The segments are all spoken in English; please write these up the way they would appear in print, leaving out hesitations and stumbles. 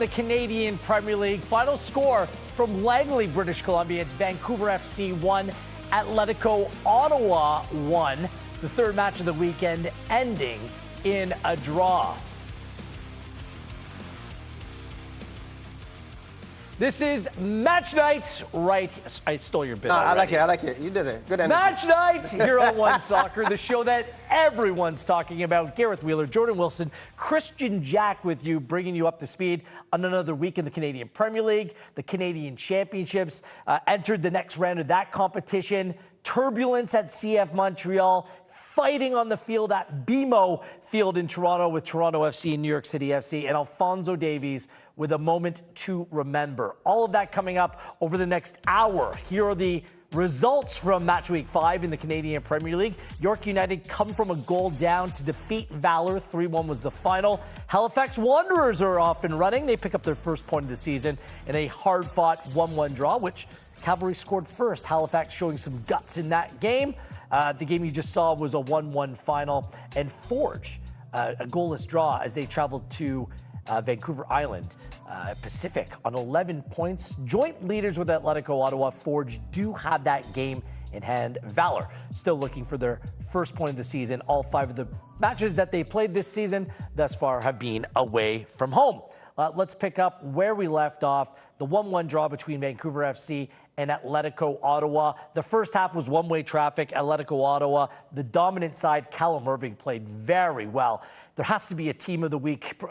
The Canadian Premier League final score from Langley, British Columbia. It's Vancouver FC 1, Atletico Ottawa 1. The third match of the weekend ending in a draw. This is match night, right? I stole your bit. No, I like it. You did it. Good energy. Match night here on One Soccer, the show that everyone's talking about. Gareth Wheeler, Jordan Wilson, Christian Jack with you, bringing you up to speed on another week in the Canadian Premier League. The Canadian Championships entered the next round of that competition. Turbulence at CF Montreal, fighting on the field at BMO Field in Toronto with Toronto FC and New York City FC, and Alphonso Davies with a moment to remember. All of that coming up over the next hour. Here are the results from match week 5 in the Canadian Premier League. York United come from a goal down to defeat Valor. 3-1 was the final. Halifax Wanderers are off and running. They pick up their first point of the season in a hard-fought 1-1 draw, which Cavalry scored first. Halifax showing some guts in that game. The game you just saw was a 1-1 final. And Forge, a goalless draw as they traveled to Vancouver Island Pacific on 11 points. Joint leaders with Atletico Ottawa. Forge do have that game in hand. Valor still looking for their first point of the season. All 5 of the matches that they played this season thus far have been away from home. Let's pick up where we left off. The 1-1 draw between Vancouver FC and Atletico Ottawa. The first half was one-way traffic. Atletico Ottawa, the dominant side. Callum Irving played very well. There has to be a Team of the Week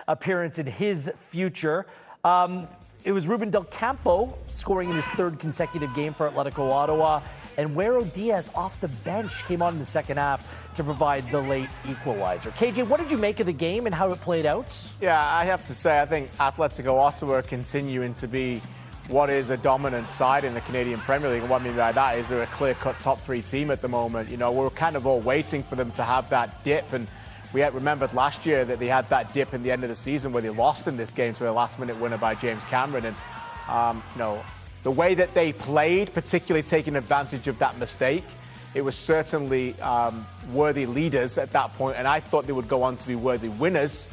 appearance in his future. It was Ruben Del Campo scoring in his 3rd consecutive game for Atletico Ottawa. And Wero Diaz off the bench came on in the second half to provide the late equalizer. KJ, what did you make of the game and how it played out? Yeah, I have to say, I think Atletico Ottawa are continuing to be what is a dominant side in the Canadian Premier League. And what I mean by that is they're a clear-cut top 3 team at the moment. You know, we're kind of all waiting for them to have that dip. And we had remembered last year that they had that dip in the end of the season where they lost in this game to a last-minute winner by James Cameron. And, you know, the way that they played, particularly taking advantage of that mistake, it was certainly worthy leaders at that point, and I thought they would go on to be worthy winners,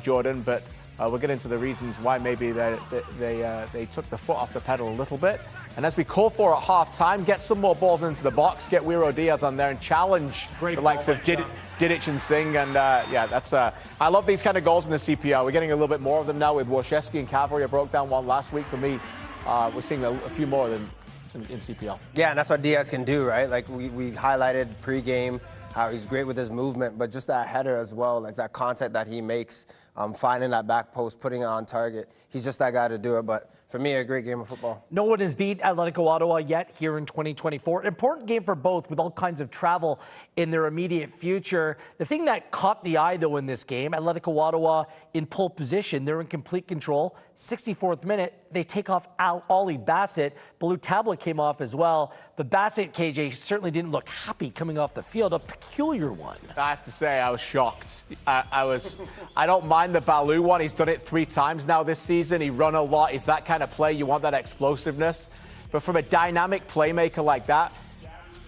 Jordan, but we'll get into the reasons why maybe they took the foot off the pedal a little bit. And as we call for at half-time, get some more balls into the box, get Wero Diaz on there and challenge the likes of Didic and Singh. And, yeah, that's I love these kind of goals in the CPL. We're getting a little bit more of them now with Wojciechowski and Cavalry. I broke down one last week. For me, we're seeing a few more than in CPL. Yeah, and that's what Diaz can do, right? Like we highlighted pre-game how he's great with his movement, but just that header as well, like that contact that he makes, finding that back post, putting it on target. He's just that guy to do it. But for me, a great game of football. No one has beat Atletico Ottawa yet here in 2024. An important game for both with all kinds of travel in their immediate future. The thing that caught the eye, though, in this game, Atletico Ottawa in pole position. They're in complete control. 64th minute, they take off Ollie Bassett. Blue tablet came off as well. But Bassett, KJ, certainly didn't look happy coming off the field. A peculiar one. I have to say, I was shocked. I don't mind the Baloo one. He's done it 3 times now this season. He run a lot. He's that kind of play. You want that explosiveness. But from a dynamic playmaker like that,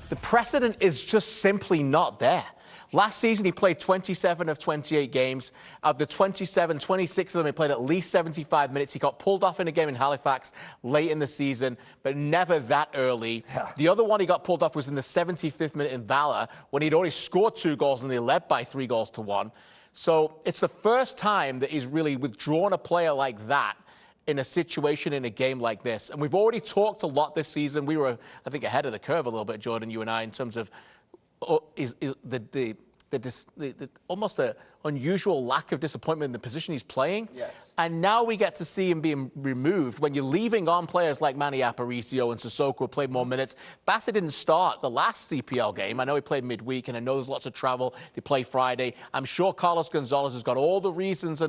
the precedent is just simply not there. Last season, he played 27 of 28 games. Of the 27, 26 of them, he played at least 75 minutes. He got pulled off in a game in Halifax late in the season, but never that early. Yeah. The other one he got pulled off was in the 75th minute in Valor, when he'd already scored 2 goals and they led by 3-1. So it's the first time that he's really withdrawn a player like that in a situation in a game like this. And we've already talked a lot this season. We were, I think, ahead of the curve a little bit, Jordan, you and I, in terms of almost the unusual lack of disappointment in the position he's playing. Yes. And now we get to see him being removed when you're leaving on players like Manny Aparicio and Sissoko who played more minutes. Bassett didn't start the last CPL game. I know he played midweek, and I know there's lots of travel. They play Friday. I'm sure Carlos Gonzalez has got all the reasons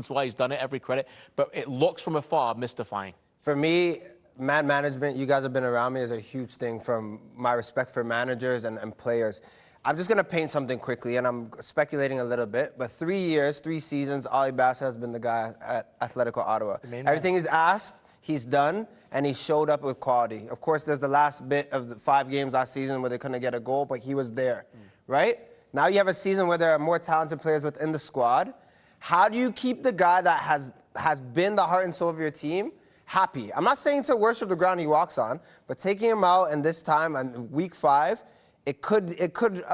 why he's done it, every credit, but it looks from afar mystifying. For me, man management, you guys have been around me, is a huge thing from my respect for managers and players. I'm just going to paint something quickly, and I'm speculating a little bit, but 3 years, 3 seasons, Ollie Bassett has been the guy at Atletico Ottawa. Everything he's asked, he's done, and he showed up with quality. Of course, there's the last bit of the 5 games last season where they couldn't get a goal, but he was there, right? Now you have a season where there are more talented players within the squad. How do you keep the guy that has been the heart and soul of your team happy? I'm not saying to worship the ground he walks on, but taking him out in this time in week 5, it could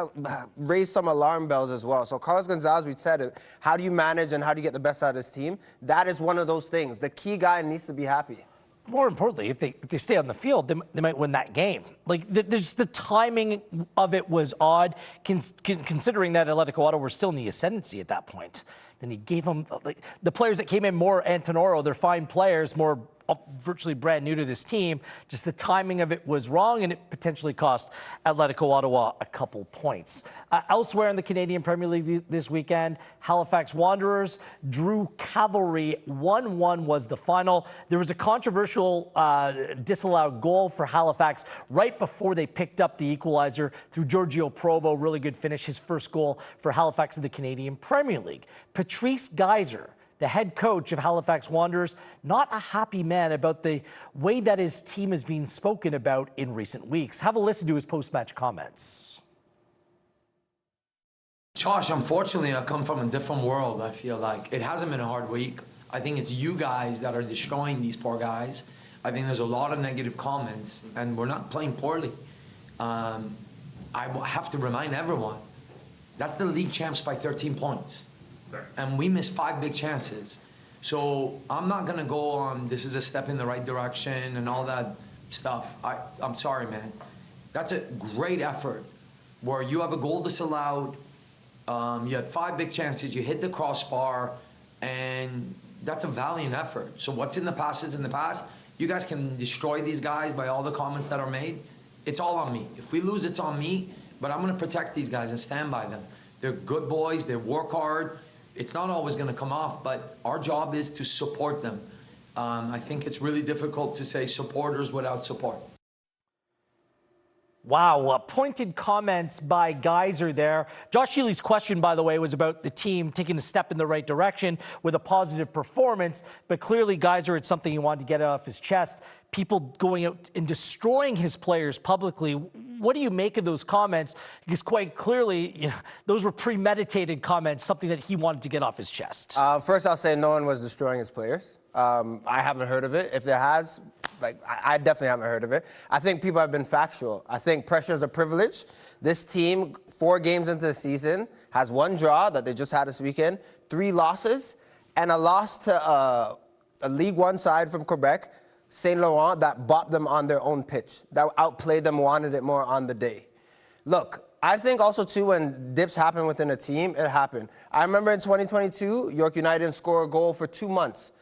raise some alarm bells as well. So Carlos Gonzalez, we said it. How do you manage and how do you get the best out of his team? That is one of those things. The key guy needs to be happy. More importantly, if they stay on the field, they might win that game. Like, the timing of it was odd, considering that Atletico Ottawa were still in the ascendancy at that point. Then he gave them, like, the players that came in, more Antonoro, they're fine players, more virtually brand new to this team. Just the timing of it was wrong, and it potentially cost Atletico Ottawa a couple points. Elsewhere in the Canadian Premier League this weekend, Halifax Wanderers drew Cavalry 1-1 was the final. There was a controversial disallowed goal for Halifax right before they picked up the equalizer through Giorgio Provo. Really good finish, his first goal for Halifax in the Canadian Premier League. Patrice Geyser, the head coach of Halifax Wanderers, not a happy man about the way that his team is being spoken about in recent weeks. Have a listen to his post-match comments. Josh, unfortunately, I come from a different world, I feel like. It hasn't been a hard week. I think it's you guys that are destroying these poor guys. I think there's a lot of negative comments, and we're not playing poorly. I have to remind everyone, that's the league champs by 13 points. And we missed 5 big chances. So I'm not going to go on, this is a step in the right direction and all that stuff. I'm sorry, man. That's a great effort where you have a goal disallowed, you had 5 big chances, you hit the crossbar, and that's a valiant effort. So what's in the past is in the past. You guys can destroy these guys by all the comments that are made. It's all on me. If we lose, it's on me, but I'm going to protect these guys and stand by them. They're good boys, they work hard. It's not always going to come off, but our job is to support them. I think it's really difficult to say supporters without support. Wow, pointed comments by Geyser there. Josh Healy's question, by the way, was about the team taking a step in the right direction with a positive performance, but clearly Geyser had something he wanted to get off his chest. People going out and destroying his players publicly. What do you make of those comments? Because quite clearly, those were premeditated comments, something that he wanted to get off his chest. First, I'll say no one was destroying his players. I haven't heard of it. If there has, I definitely haven't heard of it. I think people have been factual. I think pressure is a privilege. This team, 4 games into the season, has 1 draw that they just had this weekend, 3 losses, and a loss to a League One side from Quebec, St-Laurent, that bought them on their own pitch, that outplayed them, wanted it more on the day. Look, I think also, too, when dips happen within a team, it happened. I remember in 2022, York United didn't score a goal for 2 months.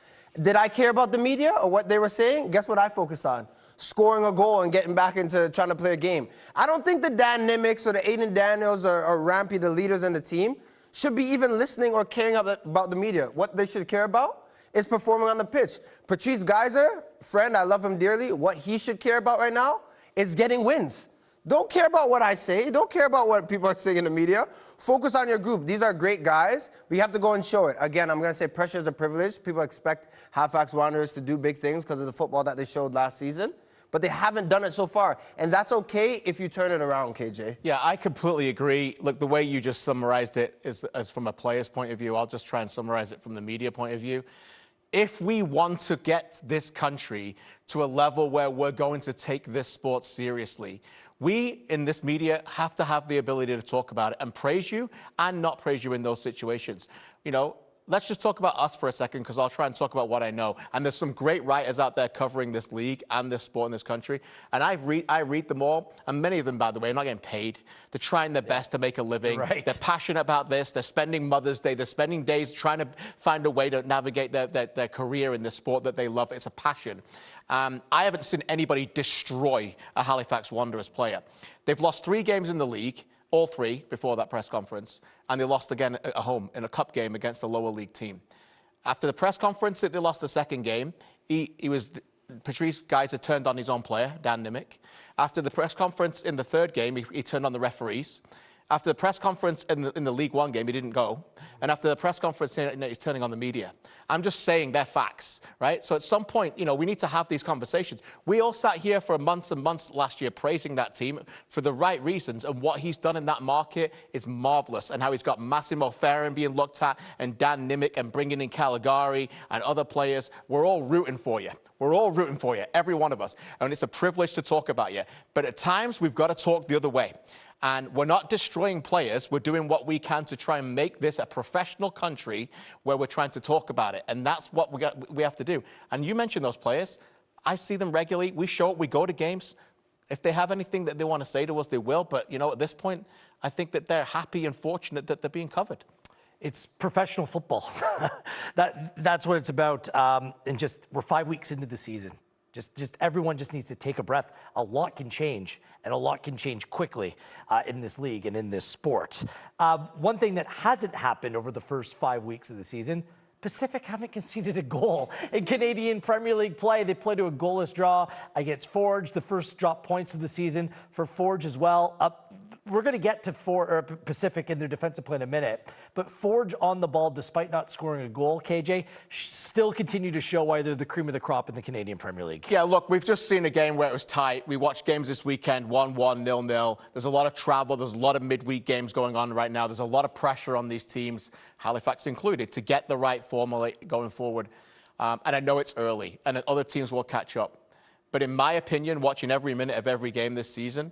Did I care about the media or what they were saying? Guess what I focused on? Scoring a goal and getting back into trying to play a game. I don't think the Dan Nimitz or the Aiden Daniels or Rampy, the leaders in the team, should be even listening or caring about the media. What they should care about is performing on the pitch. Patrice Geyser, friend, I love him dearly. What he should care about right now is getting wins. Don't care about what I say. Don't care about what people are saying in the media. Focus on your group. These are great guys, but you have to go and show it. Again, I'm going to say pressure is a privilege. People expect Halifax Wanderers to do big things because of the football that they showed last season, but they haven't done it so far. And that's okay if you turn it around, KJ. Yeah, I completely agree. Look, the way you just summarized it is from a player's point of view. I'll just try and summarize it from the media point of view. If we want to get this country to a level where we're going to take this sport seriously, we in this media have to have the ability to talk about it and praise you and not praise you in those situations. Let's just talk about us for a second, because I'll try and talk about what I know. And there's some great writers out there covering this league and this sport in this country. And I read them all, and many of them, by the way, are not getting paid. They're trying their best to make a living. Right. They're passionate about this. They're spending Mother's Day. They're spending days trying to find a way to navigate their career in the sport that they love. It's a passion. I haven't seen anybody destroy a Halifax Wanderers player. They've lost 3 games in the league, all 3 before that press conference, and they lost again at home in a cup game against a lower league team. After the press conference that they lost the second game, Patrice Geyser turned on his own player, Dan Nimitz. After the press conference in the 3rd game, he turned on the referees. After the press conference in the League One game, he didn't go. And after the press conference, he's turning on the media. I'm just saying they're facts, right? So at some point, we need to have these conversations. We all sat here for months and months last year praising that team for the right reasons. And what he's done in that market is marvelous. And how he's got Massimo Ferrin being looked at and Dan Nimick and bringing in Caligari and other players. We're all rooting for you. We're all rooting for you, every one of us. And it's a privilege to talk about you. But at times, we've got to talk the other way. And we're not destroying players. We're doing what we can to try and make this a professional country where we're trying to talk about it. And that's what we have to do. And you mentioned those players. I see them regularly. We show up. We go to games. If they have anything that they want to say to us, they will. But, at this point, I think that they're happy and fortunate that they're being covered. It's professional football. That's what it's about. And we're 5 weeks into the season. Just everyone just needs to take a breath. A lot can change, and a lot can change quickly in this league and in this sport. One thing that hasn't happened over the first 5 weeks of the season, Pacific haven't conceded a goal in Canadian Premier League play. They played to a goalless draw against Forge, the first drop points of the season for Forge as well. We're going to get to Pacific in their defensive play in a minute. But Forge on the ball, despite not scoring a goal, KJ, still continue to show why they're the cream of the crop in the Canadian Premier League. Yeah, look, we've just seen a game where it was tight. We watched games this weekend, 1-1, 0-0. There's a lot of travel. There's a lot of midweek games going on right now. There's a lot of pressure on these teams, Halifax included, to get the right formula going forward. And I know it's early, and other teams will catch up. But in my opinion, watching every minute of every game this season,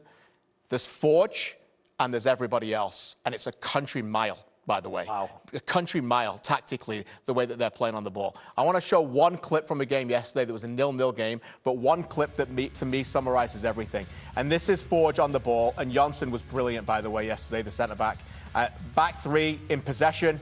there's Forge and there's everybody else. And it's a country mile, by the way. Wow. A country mile, tactically, the way that they're playing on the ball. I want to show one clip from a game yesterday that was a 0-0 game, but one clip that, to me, summarizes everything. And this is Forge on the ball, and Jonsson was brilliant, by the way, yesterday, the centre-back. Back three in possession,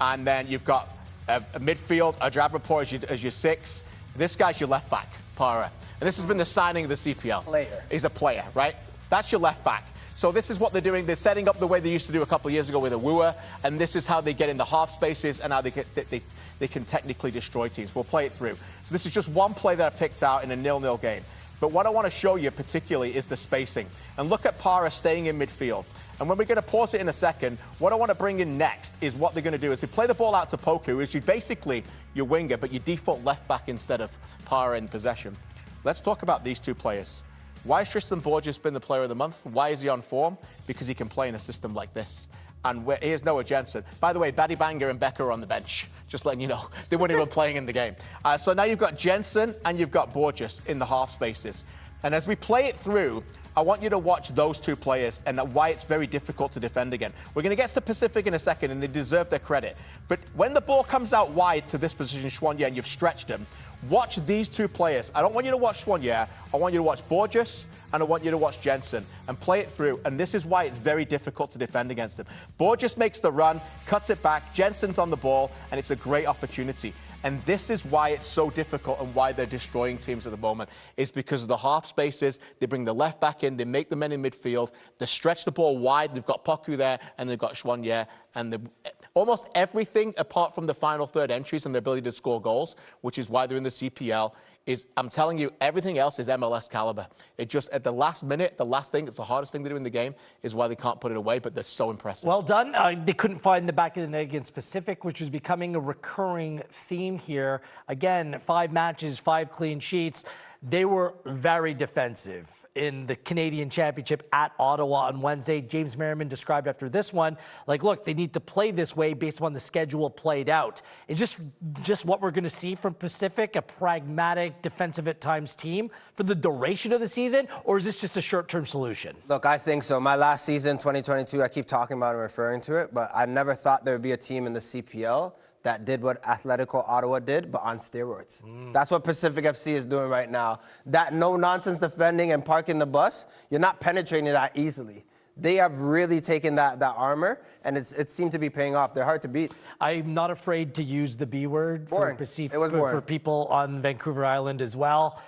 and then you've got a midfield, a Drabrapor as your six. This guy's your left-back, Para. And this has been the signing of the CPL. Player. He's a player, right? That's your left-back. So this is what they're doing. They're setting up the way they used to do a couple of years ago with Awua, and this is how they get in the half spaces and how they can technically destroy teams. We'll play it through. So this is just one play that I picked out in a 0-0 game. But what I want to show you particularly is the spacing. And look at Para staying in midfield. And when we're going to pause it in a second, what I want to bring in next is what they're going to do is they play the ball out to Poku, who's basically your winger, but you default left back instead of Para in possession. Let's talk about these two players. Why has Tristan Borges been the player of the month? Why is he on form? Because he can play in a system like this. And here's Noah Jensen. By the way, Baddy Banger and Becker are on the bench. Just letting you know. They weren't even playing in the game. So now you've got Jensen and you've got Borges in the half spaces. And as we play it through, I want you to watch those two players and why it's very difficult to defend again. We're going to get to Pacific in a second, and they deserve their credit. But when the ball comes out wide to this position, Schwanier, and you've stretched him, watch these two players. I don't want you to watch Schwanier. I want you to watch Borges, and I want you to watch Jensen and play it through. And this is why it's very difficult to defend against them. Borges makes the run, cuts it back. Jensen's on the ball, and it's a great opportunity. And this is why it's so difficult and why they're destroying teams at the moment, is because of the half spaces. They bring the left back in, they make the men in midfield, they stretch the ball wide. They've got Poku there, and they've got Schwanier, and almost everything apart from the final third entries and their ability to score goals, which is why they're in the CPL, is, I'm telling you, everything else is MLS caliber. It just, at the last minute, the last thing, it's the hardest thing to do in the game, is why they can't put it away, but they're so impressive. Well done. They couldn't find the back of the net against Pacific, which was becoming a recurring theme here. Again, 5 matches, 5 clean sheets. They were very defensive in the Canadian Championship at Ottawa on Wednesday. James Merriman described after this one, like, look, they need to play this way based on the schedule played out. Is just what we're going to see from Pacific, a pragmatic, defensive at times team for the duration of the season, or is this just a short-term solution? Look, I think so. My last season, 2022, I keep talking about and referring to it, but I never thought there would be a team in the CPL that did what Atletico Ottawa did, but on steroids. That's what Pacific FC is doing right now. That no-nonsense defending and parking the bus, you're not penetrating that easily. They have really taken that armor, and it seemed to be paying off. They're hard to beat. I'm not afraid to use the B word for people on Vancouver Island as well.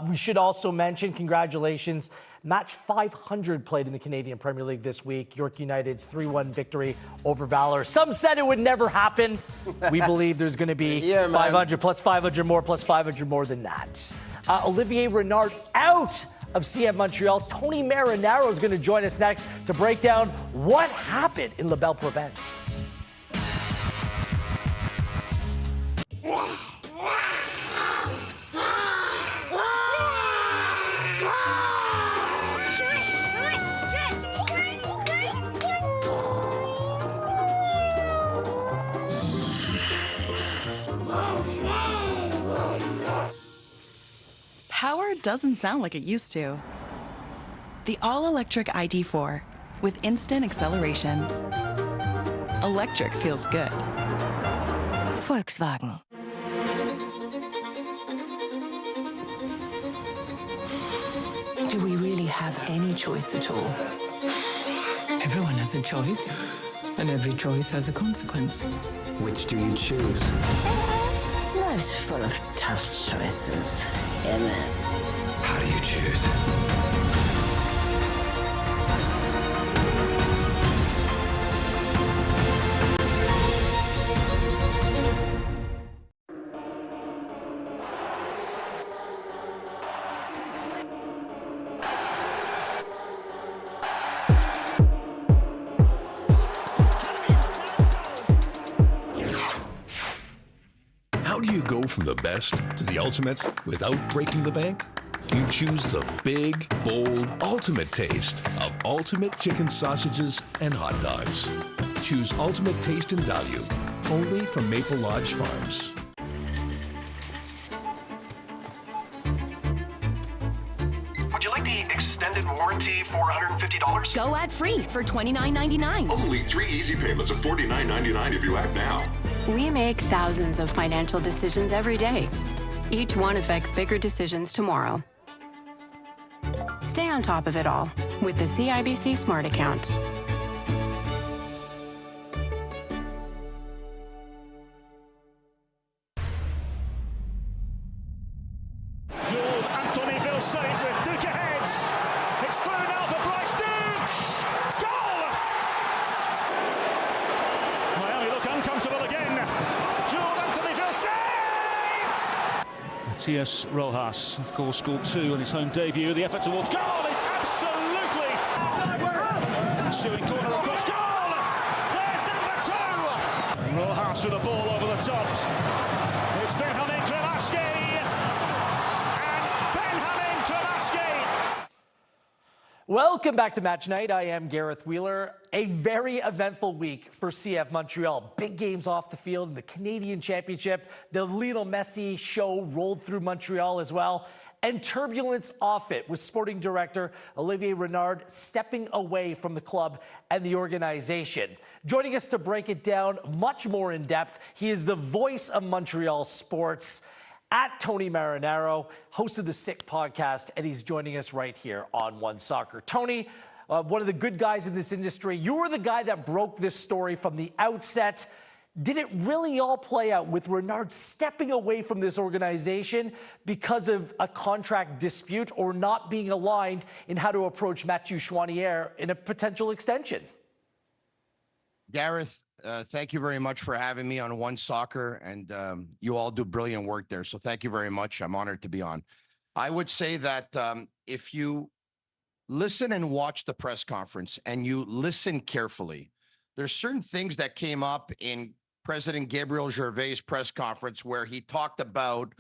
We should also mention, congratulations, match 500 played in the Canadian Premier League this week. York United's 3-1 victory over Valor. Some said it would never happen. We believe there's going to be 500 plus 500 more plus 500 more than that. Olivier Renard out of CF Montreal. Tony Marinaro is going to join us next to break down what happened in La Belle Province. Power doesn't sound like it used to. The all-electric ID4 with instant acceleration. Electric feels good. Volkswagen. Do we really have any choice at all? Everyone has a choice, and every choice has a consequence. Which do you choose? Life's full of tough choices, isn't it? How do you choose? How do you go from the best to the ultimate without breaking the bank? You choose the big, bold, ultimate taste of ultimate chicken sausages and hot dogs. Choose ultimate taste and value, only from Maple Lodge Farms. Would you like the extended warranty for $150? Go ad-free for $29.99. Only 3 easy payments of $49.99 if you act now. We make thousands of financial decisions every day. Each one affects bigger decisions tomorrow. Stay on top of it all with the CIBC Smart Account. With Duke heads. It's through now for Bryce Dukes. Goal! Miami look uncomfortable again. Jules Anthony Vilsaint! Matias Rojas, of course, scored 2 on his home debut. The effort towards goal is absolutely ensuing corner across goal. There's number 2. Rojas with the ball over the top. It's Benjamin Krelaski. Welcome back to Match Night. I am Gareth Wheeler. A very eventful week for CF Montreal. Big games off the field in the Canadian Championship. The Lionel Messi show rolled through Montreal as well. And turbulence off it with sporting director Olivier Renard stepping away from the club and the organization. Joining us to break it down much more in depth, he is the voice of Montreal sports, at Tony Marinaro, host of the Sick podcast, and he's joining us right here on One Soccer. Tony, one of the good guys in this industry, you were the guy that broke this story from the outset. Did it really all play out with Renard stepping away from this organization because of a contract dispute or not being aligned in how to approach Mathieu Choinière in a potential extension? Gareth, thank you very much for having me on One Soccer, and you all do brilliant work there. So thank you very much. I'm honored to be on. I would say that if you listen and watch the press conference and you listen carefully, there's certain things that came up in President Gabriel Gervais' press conference where he talked about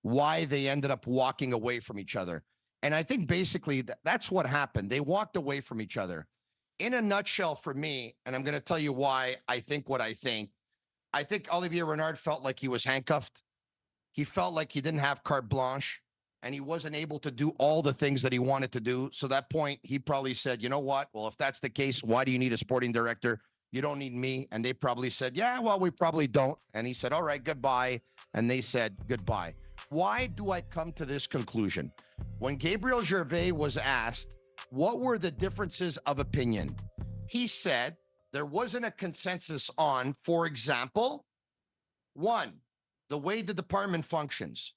why they ended up walking away from each other. And I think basically that's what happened. They walked away from each other. In a nutshell for me, and I'm going to tell you why I think what I think Olivier Renard felt like he was handcuffed. He felt like he didn't have carte blanche, and he wasn't able to do all the things that he wanted to do. So at that point, he probably said, you know what? Well, if that's the case, why do you need a sporting director? You don't need me. And they probably said, yeah, well, we probably don't. And he said, all right, goodbye. And they said, goodbye. Why do I come to this conclusion? When Gabriel Gervais was asked, what were the differences of opinion? He said there wasn't a consensus on, for example, 1, the way the department functions.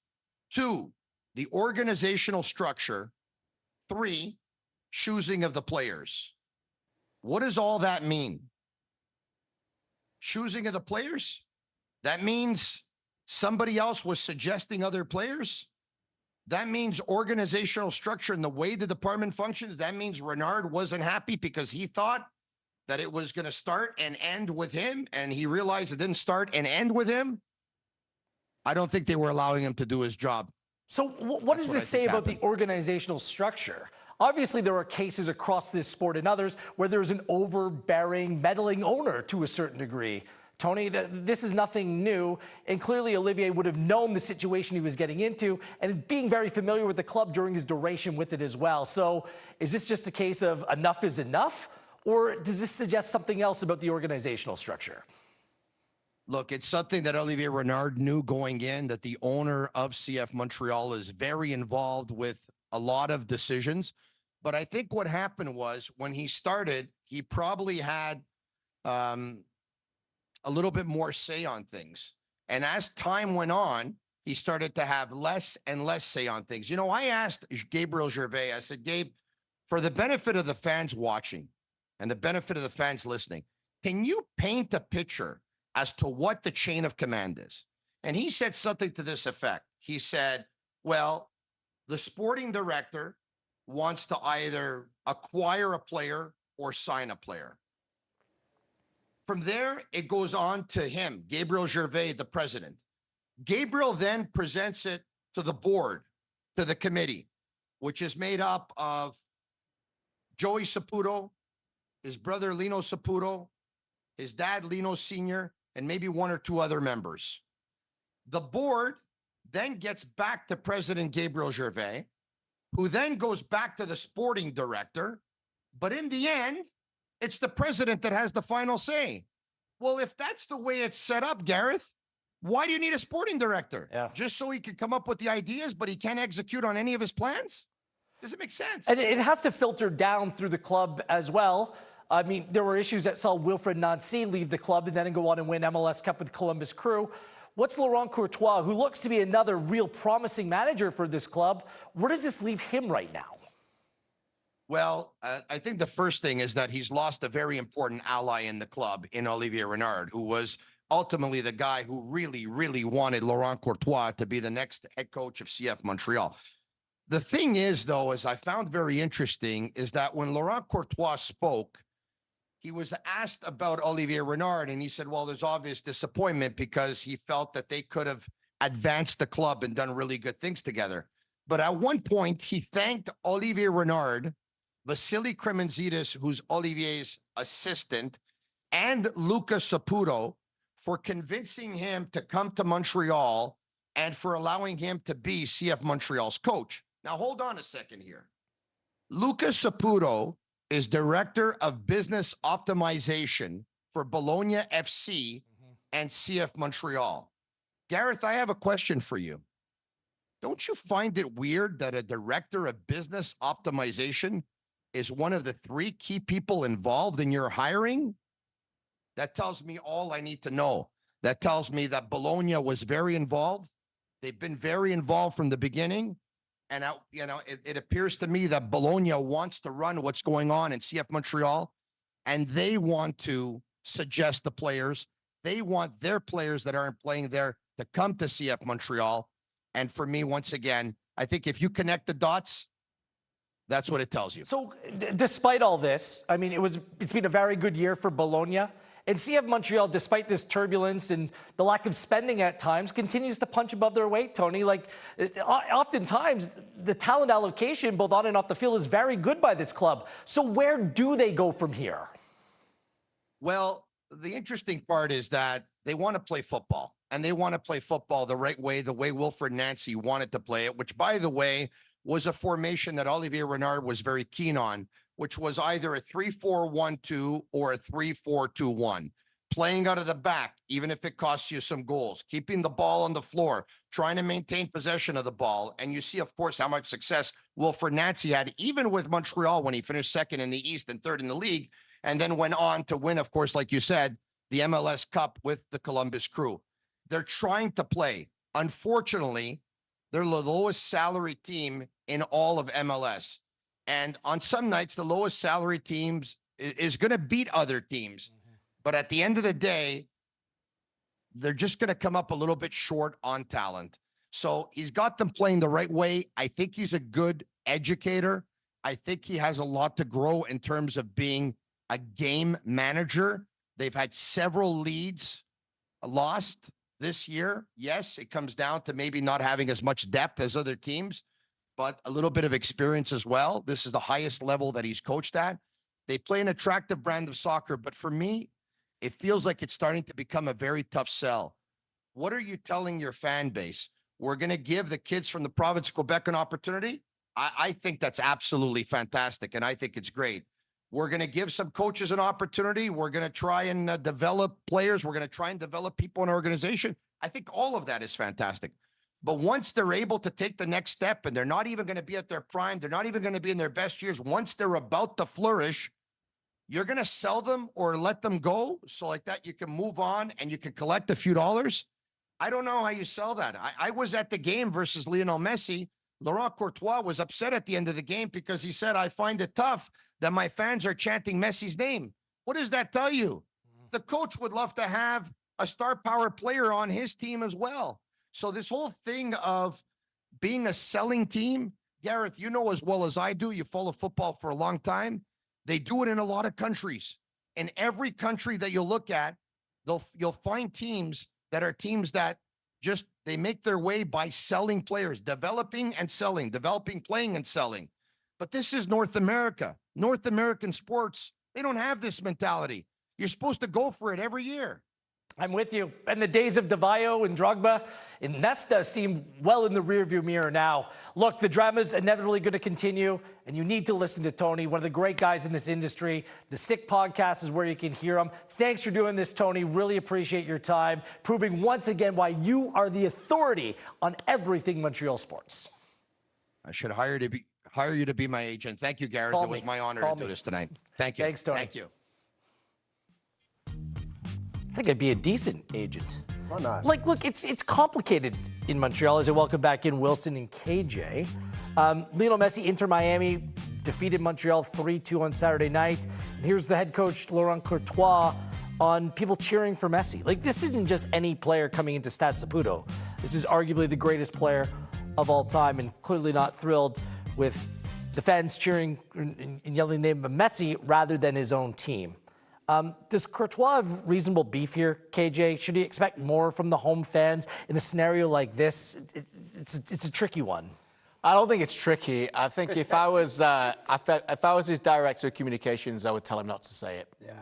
2, the organizational structure. 3, choosing of the players. What does all that mean? Choosing of the players? That means somebody else was suggesting other players? That means organizational structure and the way the department functions. That means Renard wasn't happy because he thought that it was going to start and end with him, and he realized it didn't start and end with him. I don't think they were allowing him to do his job. So what does this say about the organizational structure? Obviously, there are cases across this sport and others where there's an overbearing, meddling owner to a certain degree. Tony, this is nothing new, and clearly Olivier would have known the situation he was getting into and being very familiar with the club during his duration with it as well. So is this just a case of enough is enough, or does this suggest something else about the organizational structure? Look, it's something that Olivier Renard knew going in, that the owner of CF Montreal is very involved with a lot of decisions. But I think what happened was when he started, he probably had a little bit more say on things. And as time went on, he started to have less and less say on things. You know, I asked Gabriel Gervais, I said, Gabe, for the benefit of the fans watching and the benefit of the fans listening, can you paint a picture as to what the chain of command is? And he said something to this effect. He said, well, the sporting director wants to either acquire a player or sign a player. From there, it goes on to him, Gabriel Gervais, the president. Gabriel then presents it to the board, to the committee, which is made up of Joey Saputo, his brother Lino Saputo, his dad Lino Sr., and maybe one or two other members. The board then gets back to President Gabriel Gervais, who then goes back to the sporting director. But in the end, it's the president that has the final say. Well, if that's the way it's set up, Gareth, why do you need a sporting director? Just so he can come up with the ideas, but he can't execute on any of his plans? Does it make sense? And it has to filter down through the club as well. I mean, there were issues that saw Wilfred Nancy leave the club and then go on and win MLS Cup with Columbus Crew. What's Laurent Courtois, who looks to be another real promising manager for this club, where does this leave him right now? Well, I think the first thing is that he's lost a very important ally in the club in Olivier Renard, who was ultimately the guy who really, really wanted Laurent Courtois to be the next head coach of CF Montreal. The thing is, though, as I found very interesting, is that when Laurent Courtois spoke, he was asked about Olivier Renard, and he said, well, there's obvious disappointment because he felt that they could have advanced the club and done really good things together. But at one point, he thanked Olivier Renard, Vasily Kremenzitis, who's Olivier's assistant, and Lucas Saputo for convincing him to come to Montreal and for allowing him to be CF Montreal's coach. Now, hold on a second here. Lucas Saputo is Director of Business Optimization for Bologna FC and CF Montreal. Gareth, I have a question for you. Don't you find it weird that a Director of Business Optimization is one of the three key people involved in your hiring? That tells me all I need to know. That tells me that Bologna was very involved. They've been very involved from the beginning. And, it appears to me that Bologna wants to run what's going on in CF Montreal, and they want to suggest the players. They want their players that aren't playing there to come to CF Montreal. And for me, once again, I think if you connect the dots, that's what it tells you. So despite all this, I mean, it's been a very good year for Bologna. And CF Montreal, despite this turbulence and the lack of spending at times, continues to punch above their weight, Tony. Like, oftentimes, the talent allocation, both on and off the field, is very good by this club. So where do they go from here? Well, the interesting part is that they want to play football. And they want to play football the right way, the way Wilfred Nancy wanted to play it, which, by the way, was a formation that Olivier Renard was very keen on, which was either a 3-4-1-2 or a 3-4-2-1. Playing out of the back, even if it costs you some goals, keeping the ball on the floor, trying to maintain possession of the ball. And you see, of course, how much success Wilfred Nancy had, even with Montreal when he finished second in the East and third in the league, and then went on to win, of course, like you said, the MLS Cup with the Columbus Crew. They're trying to play. Unfortunately, they're the lowest salary team in all of MLS. And on some nights, the lowest salary teams is going to beat other teams. But at the end of the day, they're just going to come up a little bit short on talent. So he's got them playing the right way. I think he's a good educator. I think he has a lot to grow in terms of being a game manager. They've had several leads lost this year. Yes, it comes down to maybe not having as much depth as other teams, but a little bit of experience as well. This is the highest level that he's coached at. They play an attractive brand of soccer, but for me, it feels like it's starting to become a very tough sell. What are you telling your fan base? We're going to give the kids from the province of Quebec an opportunity? I think that's absolutely fantastic, and I think it's great. We're going to give some coaches an opportunity. We're going to try and develop players. We're going to try and develop people in our organization. I think all of that is fantastic. But once they're able to take the next step and they're not even going to be at their prime, they're not even going to be in their best years, once they're about to flourish, you're going to sell them or let them go. So like that, you can move on and you can collect a few dollars. I don't know how you sell that. I was at the game versus Lionel Messi. Laurent Courtois was upset at the end of the game because he said, I find it tough that my fans are chanting Messi's name. What does that tell you? The coach would love to have a star power player on his team as well. So this whole thing of being a selling team, Gareth, you know as well as I do, you follow football for a long time. They do it in a lot of countries. In every country that you look at, you'll find teams that just, they make their way by selling players, developing and selling, developing, playing and selling. But this is North America. North American sports, they don't have this mentality. You're supposed to go for it every year. I'm with you. And the days of Devayo and Drogba and Nesta seem well in the rearview mirror now. Look, the drama's inevitably going to continue, and you need to listen to Tony, one of the great guys in this industry. The Sick Podcast is where you can hear him. Thanks for doing this, Tony. Really appreciate your time, proving once again why you are the authority on everything Montreal sports. I should hire you to be my agent. Thank you, Gareth. It was my honor to do this tonight. Thank you. Thanks, Tony. Thank you. I think I'd be a decent agent. Why not? Like, look, it's complicated in Montreal as I welcome back in Wilson and KJ. Lionel Messi, Inter Miami, defeated Montreal 3-2 on Saturday night. And here's the head coach, Laurent Courtois, on people cheering for Messi. Like, this isn't just any player coming into Stade Saputo. This is arguably the greatest player of all time, and clearly not thrilled with the fans cheering and yelling the name of Messi rather than his own team. Does Courtois have reasonable beef here, KJ? Should he expect more from the home fans in a scenario like this? It's a tricky one. I don't think it's tricky. I think if I was his director of communications, I would tell him not to say it. Yeah.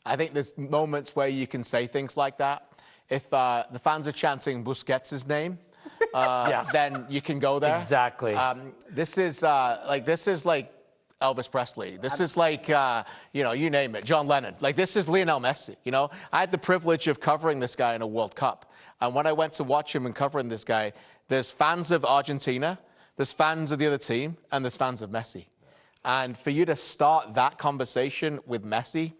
I think there's moments where you can say things like that. If the fans are chanting Busquets' name, yes, then you can go there. Exactly. This is like Elvis Presley. This is like, you name it, John Lennon. Like, this is Lionel Messi, I had the privilege of covering this guy in a World Cup. And when I went to watch him and covering this guy, there's fans of Argentina, there's fans of the other team, and there's fans of Messi. And for you to start that conversation with Messi,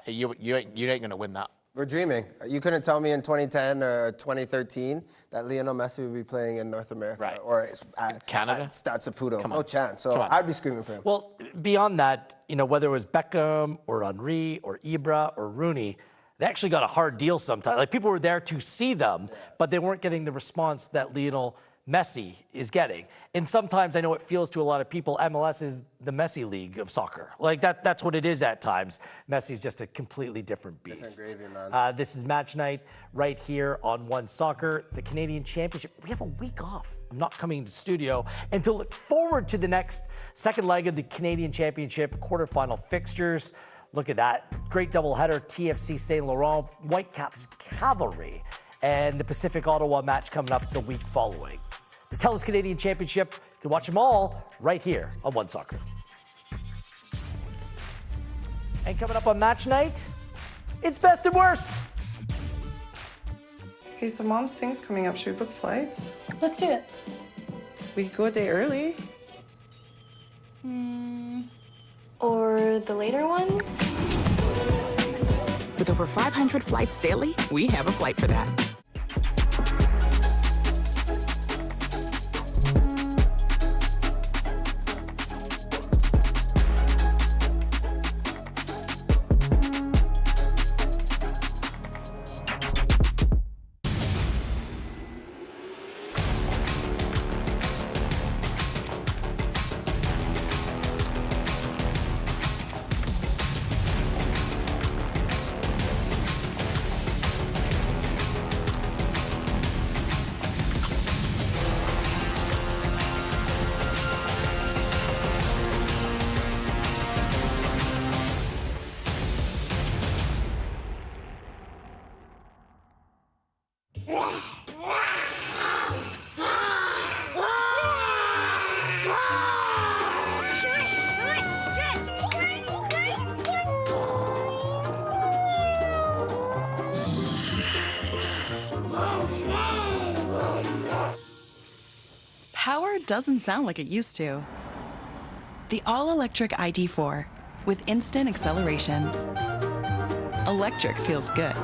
you ain't going to win that. We're dreaming. You couldn't tell me in 2010 or 2013 that Lionel Messi would be playing in North America, right, or at Canada, at Stade Saputo. No chance. So I'd be screaming for him. Well, beyond that, whether it was Beckham or Henry or Ibra or Rooney, they actually got a hard deal sometimes. Like, people were there to see them, but they weren't getting the response that Lionel Messi is getting. And sometimes I know it feels to a lot of people, MLS is the Messi league of soccer. Like, that's what it is at times. Messi's just a completely different beast. Different gravy, man. This is match night right here on One Soccer, the Canadian Championship. We have a week off. I'm not coming to studio, and to look forward to the next second leg of the Canadian Championship quarterfinal fixtures. Look at that. Great doubleheader, TFC St-Laurent, Whitecaps Cavalry, and the Pacific Ottawa match coming up the week following. The TELUS Canadian Championship, you can watch them all right here on One Soccer. And coming up on match night, it's best and worst. Hey, so Mom's thing's coming up. Should we book flights? Let's do it. We could go a day early. Or the later one? With over 500 flights daily, we have a flight for that. Power doesn't sound like it used to. The all-electric ID4 with instant acceleration. Electric feels good.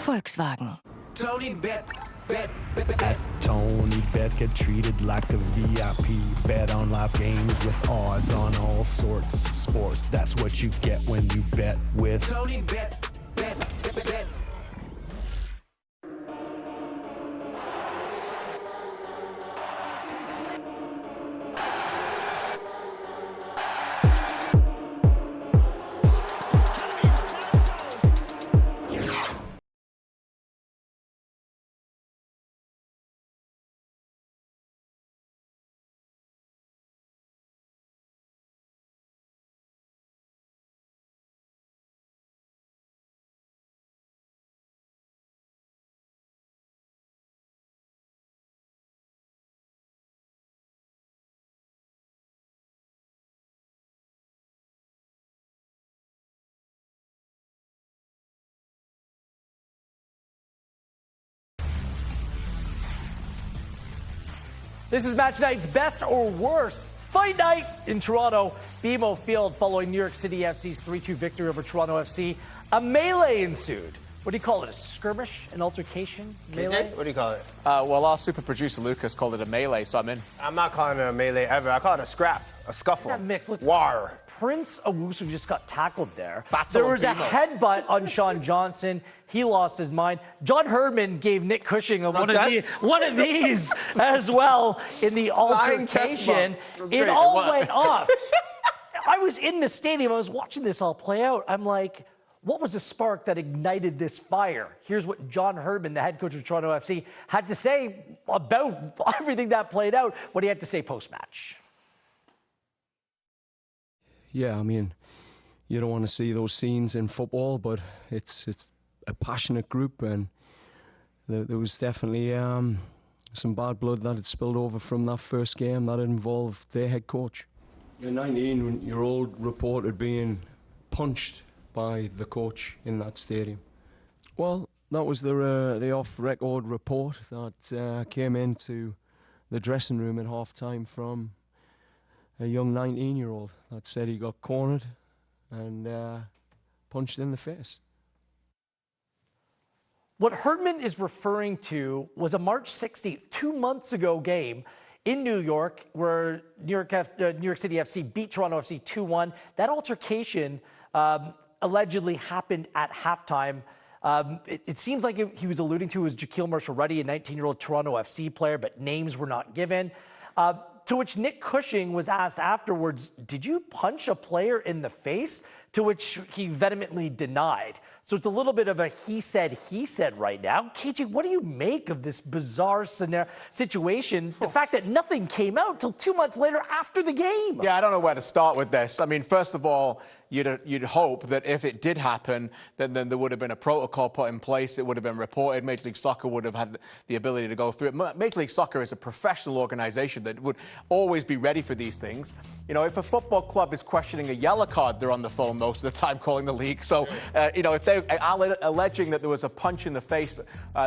Volkswagen. Tony Bet. At Tony Bet, get treated like a VIP. Bet on live games with odds on all sorts of sports. That's what you get when you bet with Tony Bet. This is match night's best or worst fight night in Toronto. BMO Field following New York City FC's 3-2 victory over Toronto FC. A melee ensued. What do you call it? A skirmish? An altercation? Melee? What do you call it? Well, our super producer Lucas called it a melee, so I'm in. I'm not calling it a melee ever. I call it a scrap, a scuffle. That mix. Look, war. Prince Owusu just got tackled there. Battle There was a of BMO. headbutt on Sean Johnson. He lost his mind. John Herdman gave Nick Cushing one of these as well in the altercation. It all went off. I was in the stadium. I was watching this all play out. I'm like, what was the spark that ignited this fire? Here's what John Herdman, the head coach of Toronto FC, had to say about everything that played out, what he had to say post-match. Yeah, I mean, you don't want to see those scenes in football, but it's a passionate group, and there was definitely some bad blood that had spilled over from that first game that involved their head coach. A 19-year-old reported being punched by the coach in that stadium. Well, that was the off-record report that came into the dressing room at half-time from a young 19-year-old that said he got cornered and punched in the face. What Herdman is referring to was a March 16th, 2 months ago game in New York where New York City FC beat Toronto FC 2-1. That altercation allegedly happened at halftime. It seems like he was alluding to was Jaquil Marshall-Ruddy, a 19-year-old Toronto FC player, but names were not given. To which Nick Cushing was asked afterwards, did you punch a player in the face? To which he vehemently denied. So it's a little bit of a he said right now. KJ, what do you make of this bizarre situation? The fact that nothing came out till 2 months later after the game. Yeah, I don't know where to start with this. I mean, first of all, you'd hope that if it did happen, then there would have been a protocol put in place. It would have been reported. Major League Soccer would have had the ability to go through it. Major League Soccer is a professional organization that would always be ready for these things. You know, if a football club is questioning a yellow card, they're on the phone most of the time calling the league. So, you know, if they're alleging that there was a punch in the face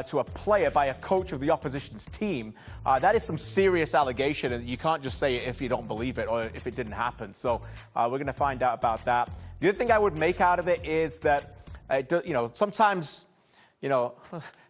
to a player by a coach of the opposition's team, that is some serious allegation, and you can't just say it if you don't believe it or if it didn't happen. So we're going to find out about that. The other thing I would make out of it is that, you know, sometimes, you know,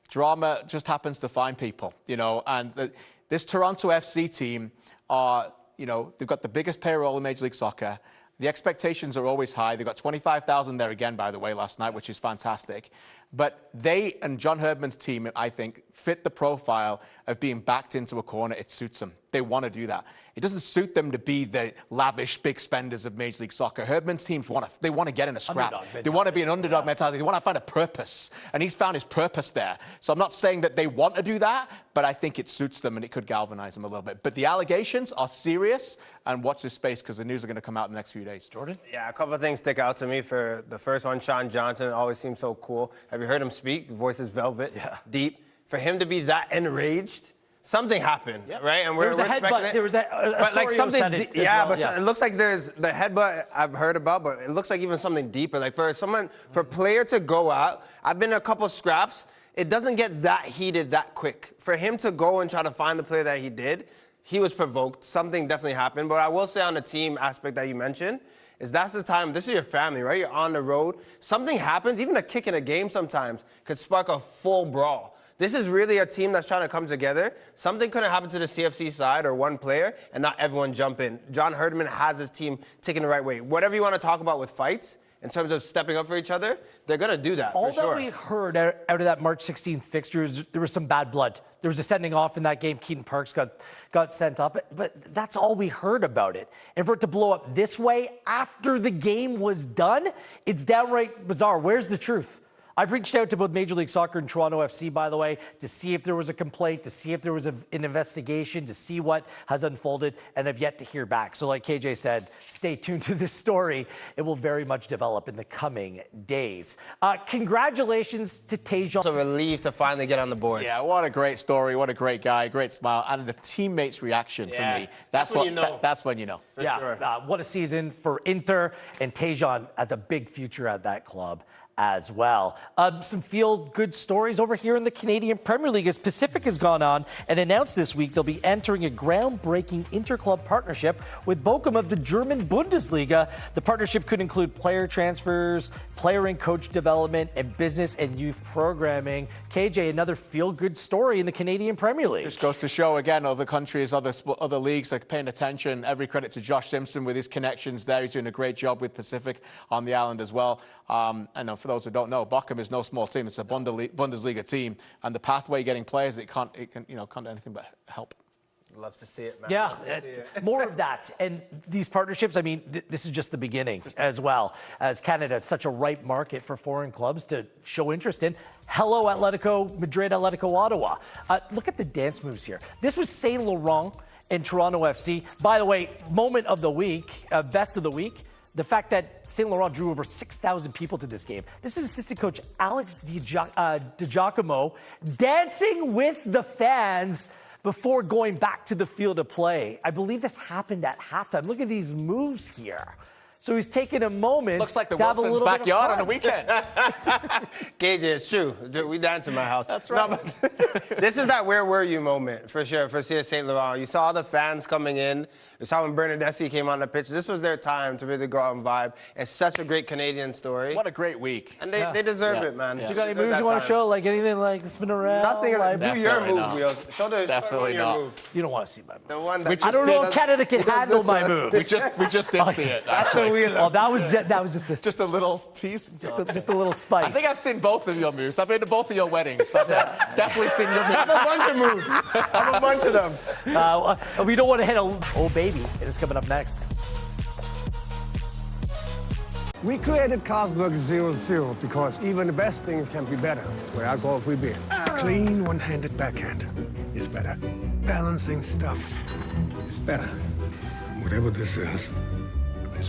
drama just happens to find people, you know, and this Toronto FC team are, you know, they've got the biggest payroll in Major League Soccer. The expectations are always high. They've got 25,000 there again, by the way, last night, which is fantastic. But they and John Herdman's team, I think, fit the profile of being backed into a corner. It suits them. They want to do that. It doesn't suit them to be the lavish big spenders of Major League Soccer. Herdman's teams want to get in a scrap. They want to be an underdog mentality. They want to find a purpose. And he's found his purpose there. So I'm not saying that they want to do that, but I think it suits them and it could galvanize them a little bit. But the allegations are serious, and watch this space because the news are going to come out in the next few days. Jordan? Yeah, a couple of things stick out to me. For the first one, Sean Johnson always seems so cool. Have you heard him speak? Voice is velvet, deep. For him to be that enraged, something happened, right? And we're headbutt. There was a like something, well, it looks like there's the headbutt I've heard about, but it looks like even something deeper. Like for a player to go out, I've been in a couple scraps. it doesn't get that heated that quick. For him to go and try to find the play that he did, he was provoked. Something definitely happened. But I will say on the team aspect that you mentioned, is that's the time, this is your family, right? You're on the road. Something happens, even a kick in a game sometimes could spark a full brawl. This is really a team that's trying to come together. Something couldn't happen to the CFC side or one player and not everyone jump in. John Herdman has his team taking the right way. Whatever you want to talk about with fights, in terms of stepping up for each other, they're going to do that, All for sure. that we heard out of that March 16th fixture is there was some bad blood. There was a sending off in that game. Keaton Parks got sent up. But that's all we heard about it. And for it to blow up this way after the game was done, it's downright bizarre. Where's the truth? I've reached out to both Major League Soccer and Toronto FC, by the way, to see if there was a complaint, to see if there was an investigation, to see what has unfolded, and I've yet to hear back. So like KJ said, stay tuned to this story. It will very much develop in the coming days. Congratulations to Tajon. So relieved to finally get on the board. Yeah, what a great story. What a great guy. Great smile. And the teammates' reaction for me. That's when you know. That's when you know. For sure. What a season for Inter, and Tajon has a big future at that club as well. Some feel-good stories over here in the Canadian Premier League as Pacific has gone on and announced this week they'll be entering a groundbreaking interclub partnership with Bochum of the German Bundesliga. The partnership could include player transfers, player and coach development, and business and youth programming. KJ, another feel-good story in the Canadian Premier League. Just goes to show, again, other countries, other leagues are paying attention. Every credit to Josh Simpson with his connections there. He's doing a great job with Pacific on the island as well. And for those who don't know, Bochum is no small team. It's a Bundesliga team, and the pathway getting players, it can't do anything but help. Love to see it, man. Yeah, more of that. And these partnerships, I mean, this is just the beginning as well, as Canada is such a ripe market for foreign clubs to show interest in. Hello, Atletico Madrid, Atletico Ottawa. Look at the dance moves here. This was St-Laurent and Toronto FC. By the way, moment of the week, best of the week, the fact that St-Laurent drew over 6,000 people to this game. This is assistant coach Alex DiGiacomo dancing with the fans before going back to the field of play. I believe this happened at halftime. Look at these moves here. So he's taking a moment. Looks like the to have Wilson's backyard on a weekend. KJ, it's true. We dance in my house. That's right. No, but this is that where were you moment, for sure, for St-Laurent. You saw the fans coming in. You saw when Bernardeschi came on the pitch. This was their time to really go out and vibe. It's such a great Canadian story. What a great week. And they deserve it, man. Do you got any moves you want to show? Like anything like the spin around? Nothing. Like, do your move, Wheels. Show Definitely your not. Move. You don't want to see my move. The one that I don't know if Canada can handle my moves. We just did see it. Actually. Oh, that was just a little tease. Just a little spice. I think I've seen both of your moves. I've been to both of your weddings. I've definitely seen your moves. I have a bunch of moves. I have a bunch of them. We don't want to hit oh baby. It is coming up next. We created Carlsberg 0-0 because even the best things can be better with alcohol-free beer. Clean one-handed backhand is better. Balancing stuff is better. Whatever this is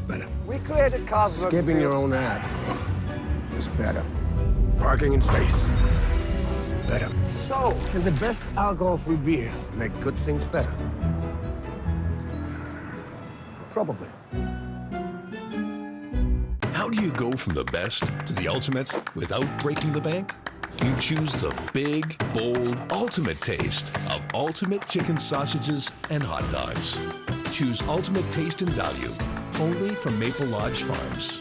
better. We created Carlsberg. Skipping your own ad is better. Parking in space, better. So, can the best alcohol-free beer make good things better? Probably. How do you go from the best to the ultimate without breaking the bank? You choose the big, bold, ultimate taste of ultimate chicken sausages and hot dogs. Choose ultimate taste and value, only from Maple Lodge Farms.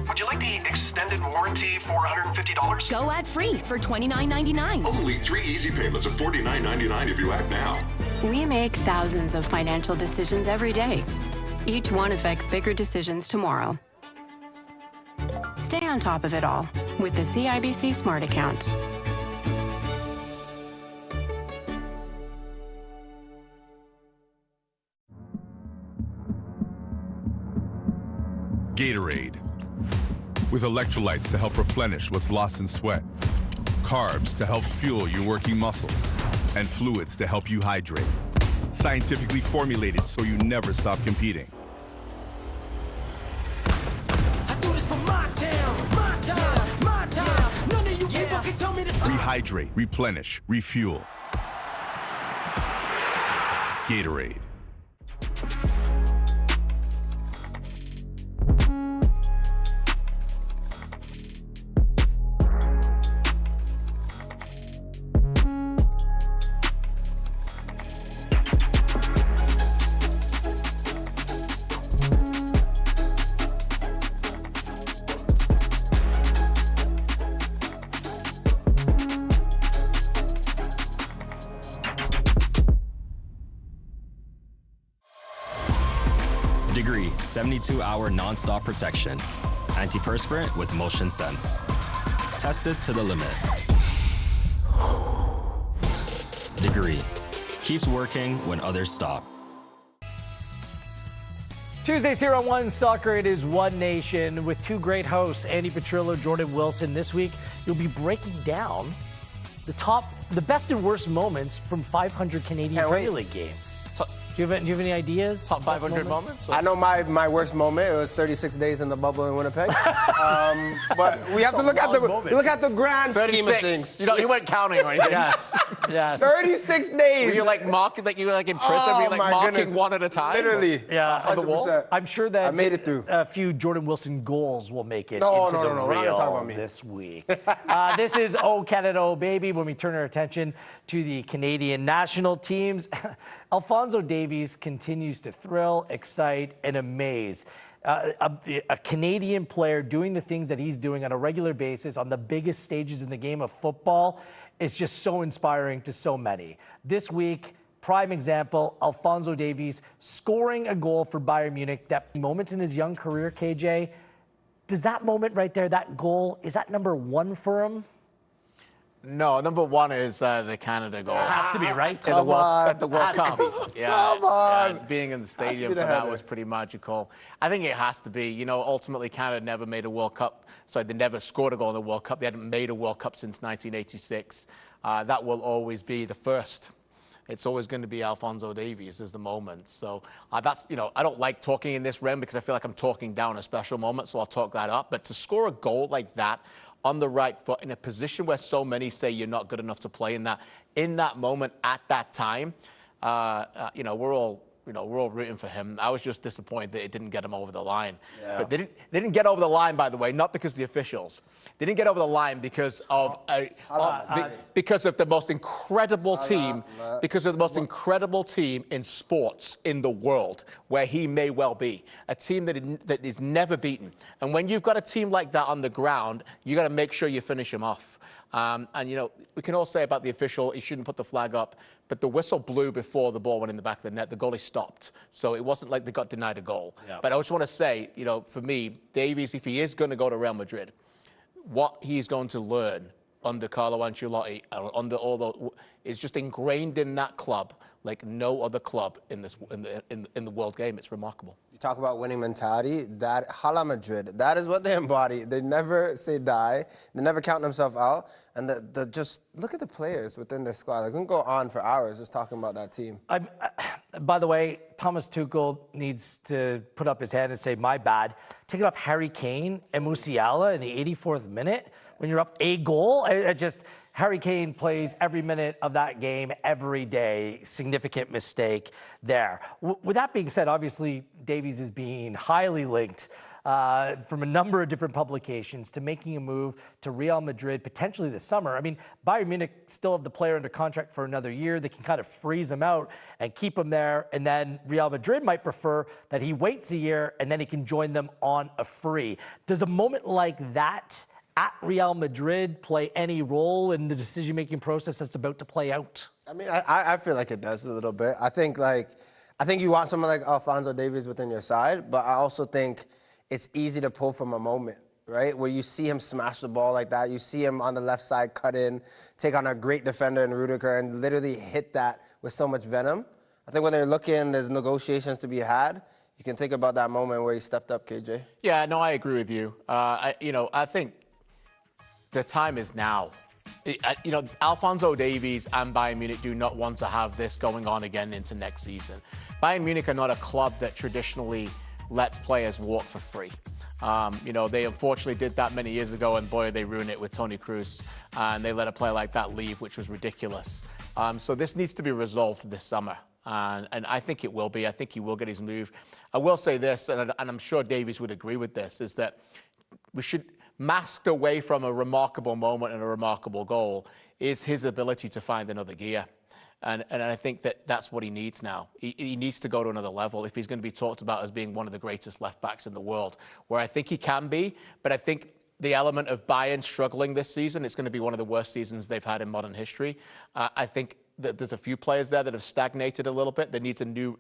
Would you like the extended warranty for $150? Go ad-free for $29.99. Only 3 easy payments of $49.99 if you act now. We make thousands of financial decisions every day. Each one affects bigger decisions tomorrow. Stay on top of it all with the CIBC Smart Account. Gatorade. With electrolytes to help replenish what's lost in sweat, carbs to help fuel your working muscles, and fluids to help you hydrate. Scientifically formulated so you never stop competing. I do this for my town, my time, my time. None of you people can tell me to stop. Rehydrate, replenish, refuel. Gatorade. Degree 72-hour non-stop protection. Antiperspirant with motion sense. Tested to the limit. Degree keeps working when others stop. Tuesdays here on One Soccer, it is One Nation with two great hosts, Andy Petrillo, Jordan Wilson. This week, you'll be breaking down the best and worst moments from 500 Canadian Premier League games. Do you have any ideas? Top 500 moments? I know my worst moment. It was 36 days in the bubble in Winnipeg. But we have to look at the grand scheme of things. You weren't counting or anything. Yes. 36 days. Were you like mocking, like you were like in prison? Were you like mocking goodness. One at a time? Literally. Yeah. On the wall? I'm sure that I made it through. A few Jordan Wilson goals will make it No, into the we're not reel talking about me. this week. This is Oh Canada, Oh Baby, when we turn our attention to the Canadian national teams. Alphonso Davies continues to thrill, excite, and amaze. A Canadian player doing the things that he's doing on a regular basis on the biggest stages in the game of football is just so inspiring to so many. This week, prime example, Alphonso Davies scoring a goal for Bayern Munich. That moment in his young career, KJ, does that moment right there, that goal, is that number one for him? No, number one is the Canada goal. It has to be, right? At the World Cup. Yeah, being in the stadium for that was pretty magical. I think it has to be. You know, ultimately, Canada never made a World Cup. Sorry, they never scored a goal in the World Cup. They hadn't made a World Cup since 1986. That will always be the first. It's always going to be Alphonso Davies as the moment. So that's, you know, I don't like talking in this realm because I feel like I'm talking down a special moment, so I'll talk that up. But to score a goal like that on the right foot in a position where so many say you're not good enough to play in that moment at that time, you know, we're all rooting for him. I was just disappointed that it didn't get him over the line. Yeah. But they didn't get over the line, by the way, not because of the officials. They didn't get over the line because of the most incredible team, because of the most incredible team in sports in the world, where he may well be. A team that is never beaten. And when you've got a team like that on the ground, you got to make sure you finish him off. And, you know, we can all say about the official, he shouldn't put the flag up, but the whistle blew before the ball went in the back of the net. The goalie stopped. So it wasn't like they got denied a goal. Yeah. But I just want to say, you know, for me, Davies, if he is going to go to Real Madrid, what he's going to learn under Carlo Ancelotti, under all those, is just ingrained in that club like no other club in the world game. It's remarkable. You talk about winning mentality. That Hala Madrid, that is what they embody. They never say die. They never count themselves out. And just look at the players within their squad. Like, we can go on for hours just talking about that team. By the way, Thomas Tuchel needs to put up his hand and say, my bad. Taking off Harry Kane and Musiala in the 84th minute when you're up a goal. Harry Kane plays every minute of that game every day. Significant mistake there. With that being said, obviously, Davies is being highly linked from a number of different publications to making a move to Real Madrid potentially this summer. I mean, Bayern Munich still have the player under contract for another year. They can kind of freeze him out and keep him there. And then Real Madrid might prefer that he waits a year and then he can join them on a free. Does a moment like that at Real Madrid play any role in the decision-making process that's about to play out? I mean, I feel like it does a little bit. I think you want someone like Alphonso Davies within your side, but I also think it's easy to pull from a moment, right? Where you see him smash the ball like that, you see him on the left side cut in, take on a great defender in Rudiger and literally hit that with so much venom. I think when they're looking, there's negotiations to be had. You can think about that moment where he stepped up, KJ. Yeah, no, I agree with you. I think the time is now. Alphonso Davies and Bayern Munich do not want to have this going on again into next season. Bayern Munich are not a club that traditionally lets players walk for free. They unfortunately did that many years ago, and boy, they ruined it with Toni Kroos, and they let a player like that leave, which was ridiculous. So this needs to be resolved this summer, and I think it will be. I think he will get his move. I will say this, and I'm sure Davies would agree with this, is that we should masked away from a remarkable moment and a remarkable goal is his ability to find another gear. And I think that's what he needs now. He needs to go to another level if he's going to be talked about as being one of the greatest left-backs in the world, where I think he can be. But I think the element of Bayern struggling this season, it's going to be one of the worst seasons they've had in modern history. I think there's a few players there that have stagnated a little bit. There needs a new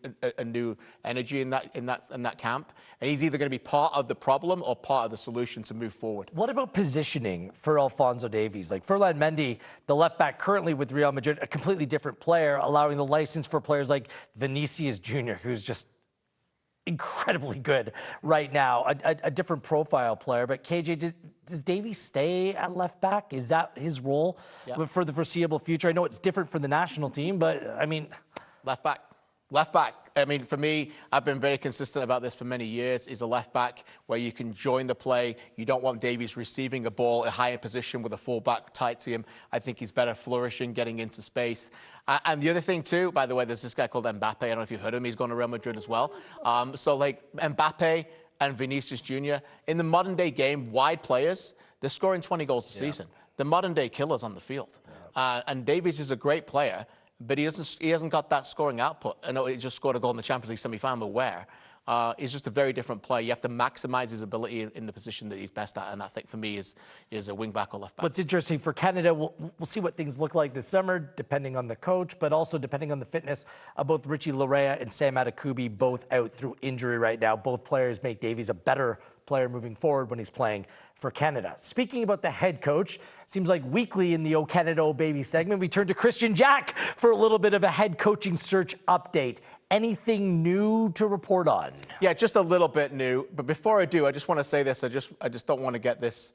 energy in that camp. And he's either going to be part of the problem or part of the solution to move forward. What about positioning for Alphonso Davies? Like Ferland Mendy, the left back currently with Real Madrid, a completely different player, allowing the license for players like Vinicius Jr., who's just incredibly good right now, a different profile player. But KJ, does Davies stay at left back? Is that his role for the foreseeable future? I know it's different for the national team, but I mean... Left back. Left back. I mean, for me, I've been very consistent about this for many years, is a left back where you can join the play. You don't want Davies receiving a ball a higher position with a full back tight to him. I think he's better flourishing, getting into space. And the other thing, too, by the way, there's this guy called Mbappe. I don't know if you've heard of him. He's gone to Real Madrid as well. So, like, Mbappe and Vinicius Jr., in the modern-day game, wide players, they're scoring 20 goals a season. The modern-day killers on the field. And Davies is a great player, but he hasn't got that scoring output. I know he just scored a goal in the Champions League semi-final. Where? He's just a very different player. You have to maximize his ability in the position that he's best at, and I think for me is a wing back or left back. What's interesting for Canada, we'll see what things look like this summer, depending on the coach, but also depending on the fitness of both Richie Larea and Sam Adekubi, both out through injury right now. Both players make Davies a better player moving forward when he's playing for Canada. Speaking about the head coach, seems like weekly in the O Canada O Baby segment, we turn to Christian Jack for a little bit of a head coaching search update. Anything new to report on? Yeah, just a little bit new. But before I do, I just want to say this. I just don't want to get this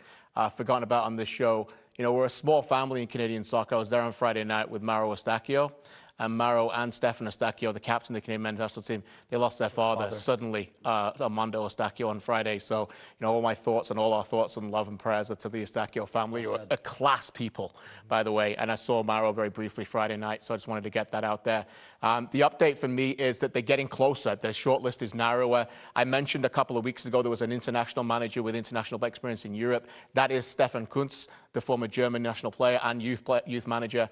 forgotten about on this show. You know, we're a small family in Canadian soccer. I was there on Friday night with Mauro Eustachio. And Mauro and Stefan Eustachio, the captain of the Canadian men's national team, they lost their father suddenly, Armando Eustachio, on Friday. So, you know, all my thoughts and all our thoughts and love and prayers are to the Eustachio family, who are a class people, by the way. And I saw Mauro very briefly Friday night, so I just wanted to get that out there. The update for me is that they're getting closer. The shortlist is narrower. I mentioned a couple of weeks ago there was an international manager with international experience in Europe. That is Stefan Kuntz, the former German national player and youth manager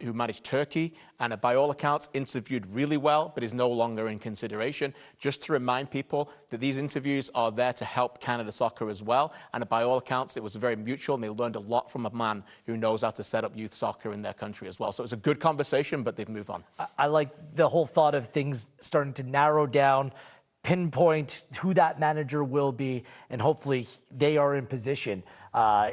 who managed Turkey, and by all accounts interviewed really well, but is no longer in consideration. Just to remind people that these interviews are there to help Canada soccer as well, and by all accounts it was very mutual, and they learned a lot from a man who knows how to set up youth soccer in their country as well. So it was a good conversation, but they've moved on. I like the whole thought of things starting to narrow down, pinpoint who that manager will be, and hopefully they are in position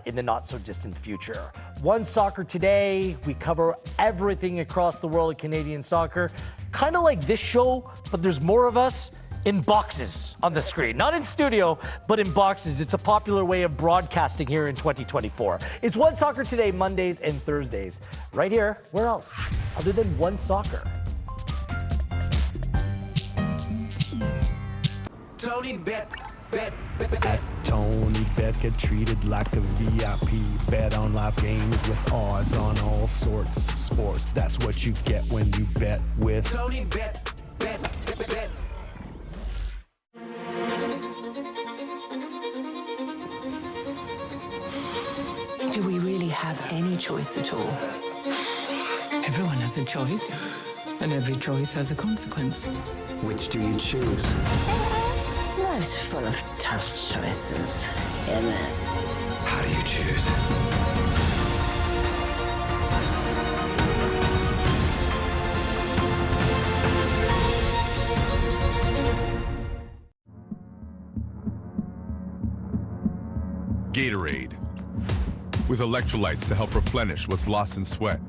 in the not-so-distant future. One Soccer Today, we cover everything across the world of Canadian soccer. Kind of like this show, but there's more of us in boxes on the screen. Not in studio, but in boxes. It's a popular way of broadcasting here in 2024. It's One Soccer Today, Mondays and Thursdays. Right here, where else? Other than One Soccer. Tony Bet. At Tony Bet, get treated like a VIP. Bet on live games with odds on all sorts of sports. That's what you get when you bet with Tony Bet. Do we really have any choice at all? Everyone has a choice, and every choice has a consequence. Which do you choose? Life's full of tough choices, isn't it? How do you choose? Gatorade. With electrolytes to help replenish what's lost in sweat,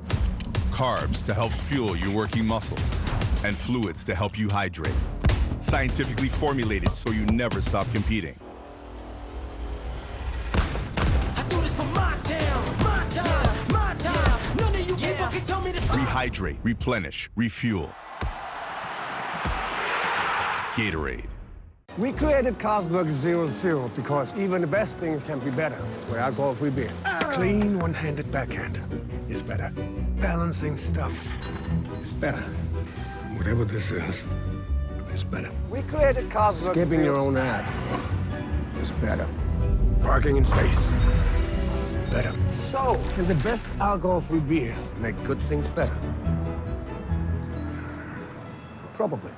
carbs to help fuel your working muscles, and fluids to help you hydrate. Scientifically formulated so you never stop competing. I do this for my town, my time, my time. None of you people can tell me to stop. Rehydrate, replenish, refuel. Gatorade. We created Carlsberg 00 because even the best things can be better with alcohol-free beer. Clean one-handed backhand is better. Balancing stuff is better. Whatever this is better. We created Carlsberg. Skipping your own ad is better. Parking in space, better. So, can the best alcohol-free beer make good things better? Probably.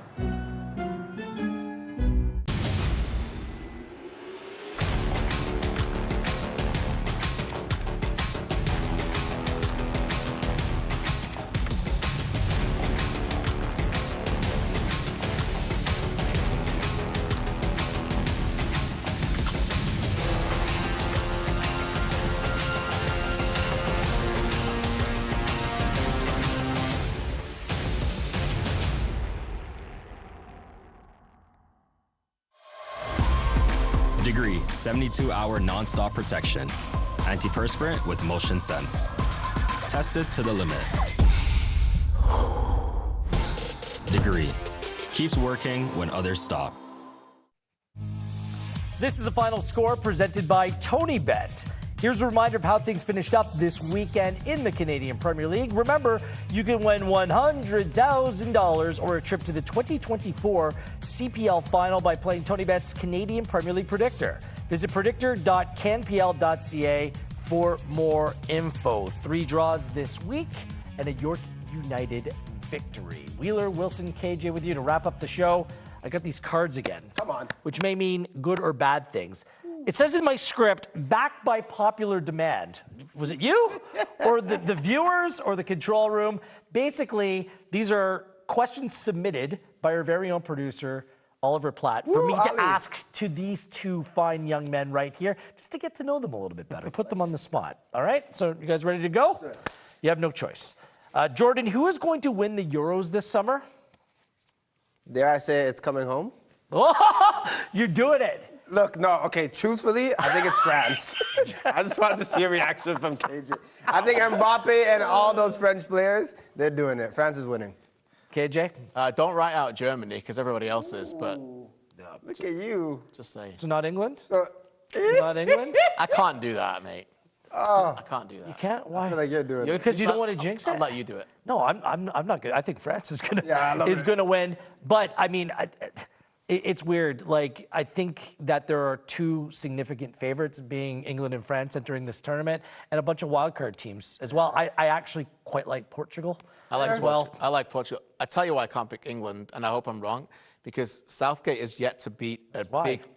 72-hour non-stop protection. Antiperspirant with Motion Sense. Tested to the limit. Degree. Keeps working when others stop. This is the final score presented by TonyBet. Here's a reminder of how things finished up this weekend in the Canadian Premier League. Remember, you can win $100,000 or a trip to the 2024 CPL final by playing TonyBet's Canadian Premier League Predictor. Visit predictor.canpl.ca for more info. 3 draws this week and a York United victory. Wheeler, Wilson, KJ with you to wrap up the show. I got these cards again. Come on. Which may mean good or bad things. It says in my script, backed by popular demand. Was it you or the viewers or the control room? Basically, these are questions submitted by our very own producer, Oliver Platt, for me to ask to these 2 fine young men right here, just to get to know them a little bit better, put them on the spot. All right? So you guys ready to go? You have no choice. Jordan, who is going to win the Euros this summer? Dare I say it's coming home? Oh, you're doing it. Look, no, okay, truthfully, I think it's France. I just wanted to see a reaction from KJ. I think Mbappe and all those French players, they're doing it. France is winning. KJ? Don't write out Germany, because everybody else is, but... Look at you. Just say. So not England? Not England? I can't do that, mate. I can't do that. You can't? Why? I feel like you're doing it. Because you don't want to jinx it? I'll let you do it. No, I'm not good. I think France is gonna win. But I mean, it's weird. Like, I think that there are 2 significant favorites, being England and France entering this tournament, and a bunch of wildcard teams as well. I actually quite like Portugal. I like as well. I like Portugal. I tell you why I can't pick England, and I hope I'm wrong, because Southgate is yet to beat a